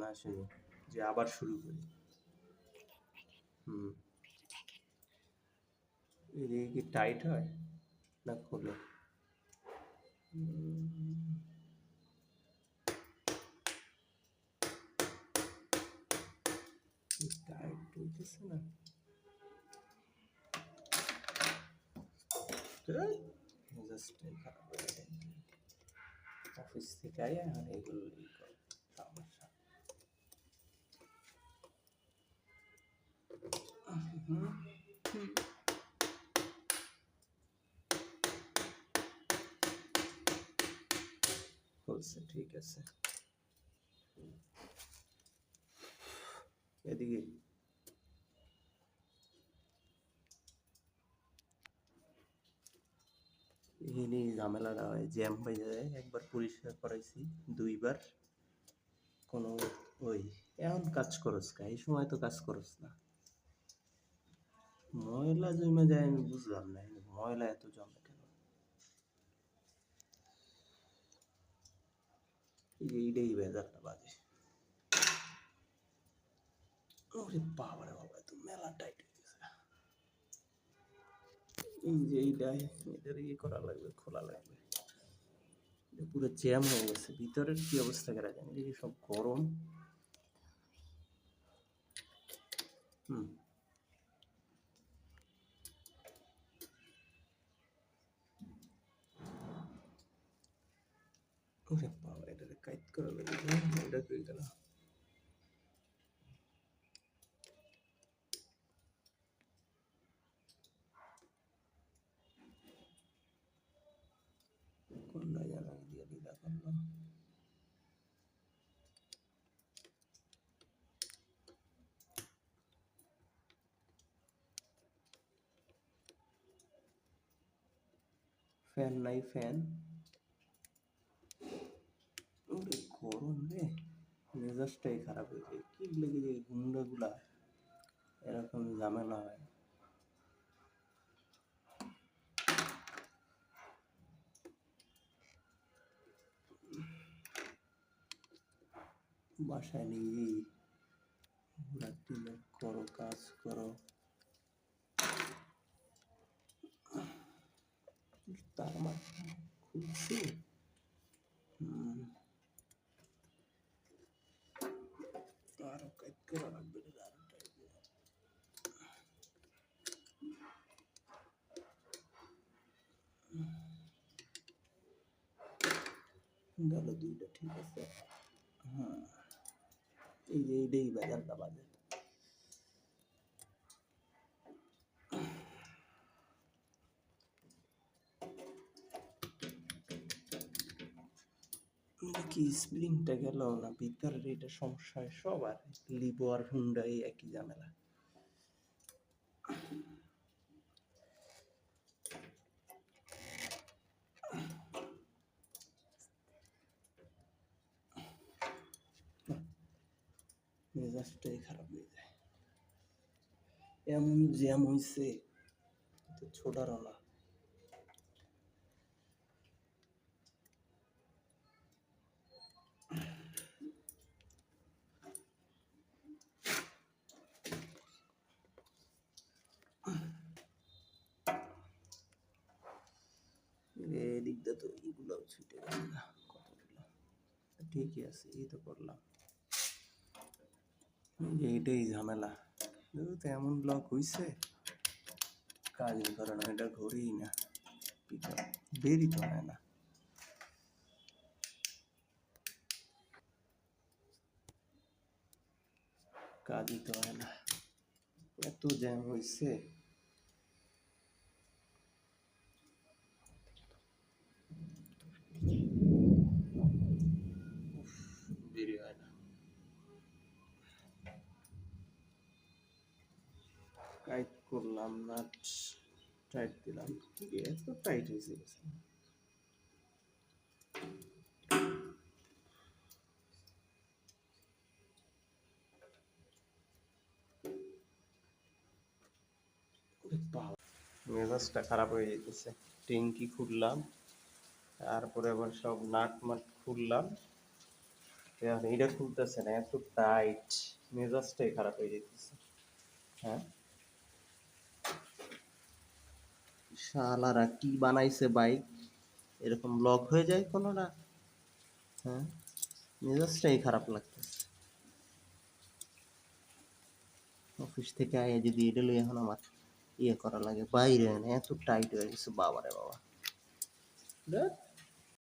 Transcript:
না শুনি যে আবার শুরু করি। হুম, এদিকে কি টাইট হয় না খোলে? টাইট হইতেছে না। মেজাজটাই খারাপ হয়ে যায়। অফিস থেকে আইয়া এখন এগুলো সমস্যা। বলছে ঠিক আছে। এদিকে এখানে ঝামেলাটা হয়, জ্যাম হয়ে যায়। একবার পরিষ্কার করাইছি, 2বার কোনো ওই এখন কাজ করস কা, এই সময় তো কাজ করস না। ময়লা জমে যায়, আমি বুঝলাম না ময়লা এত জমে কেন। এইটাই বেজারটা বাজে। ওরে বাবারে বাবা, তো মেলা টাইট হয়ে গেছে। এই যে এটার করা লাগবে, খোলা লাগবে। পুরো জ্যাম হয়ে গেছে। ভিতরের কি অবস্থা করা জানি, দেখি সব গরম। হুম, ওরে বাবা, এটারে কাইট করা লাগবে। এটা কই গেল? কোনটা যেন দিয়ে দিলা করলাম। ফ্যান নাই, ফ্যান। ওরে গরম রে, মেজাজটাই খারাপ হয়ে যায়। কি লেগে যায় গুন্ডা গুলা, এরকম ঝামেলা হয়। বাসায় নিজেই রাত্রিলে করো, কাজ করো। তার মাথা খুলছি। আরো কাজ করা লাগবে রে, আরো টাইট গেল 2টা, ঠিক আছে। হ্যাঁ, এই যে এইটাই বাজারটা বাজে। কি স্প্রিংটা গেল না ভিতরের এটা সমস্যা হয় সবার। লিবো আর হুন্ডা এই একই ঝামেলা। মেজাজটাই খারাপ হয়ে যায়। এমন জ্যাম হইছে, তো ছোটারও না। এদিকটা তো এইগুলো ছুটে গেছে না, কতগুলো ঠিকই আছে, এই তো করলাম। এইটাই ঝামেলা, তো এমন ব্লক হইছে, কাজই করে না, এটা ঘুরেই না, বেরই তো হয় না। কাজই তো হয় না, এত জ্যাম হইছে। বেরই হয় না। টাইট করলাম, নাট টাইট দিলাম, ঠিক এত টাইট হয়েছে গেছে। মেজাজটা খারাপ হয়ে যেতেছে। ট্যাঙ্কি খুললাম, তারপরে আবার সব নাট মাট খুললাম, এখন এইটা খুলতেছে না, এত টাইট, মেজাজটাই খারাপ হয়ে যেতেছে। হ্যাঁ, শালারা কি বানাইছে বাইক, এরকম লক হয়ে যায় কোনোটা? হ্যাঁ, মেজাজটাই খারাপ লাগতেছে। অফিস থেকে আইয়া যদি এটা লই এখন আমার ইয়ে করা লাগে, বাইরে না এত টাইট হয়ে গেছে, বাবারে বাবা।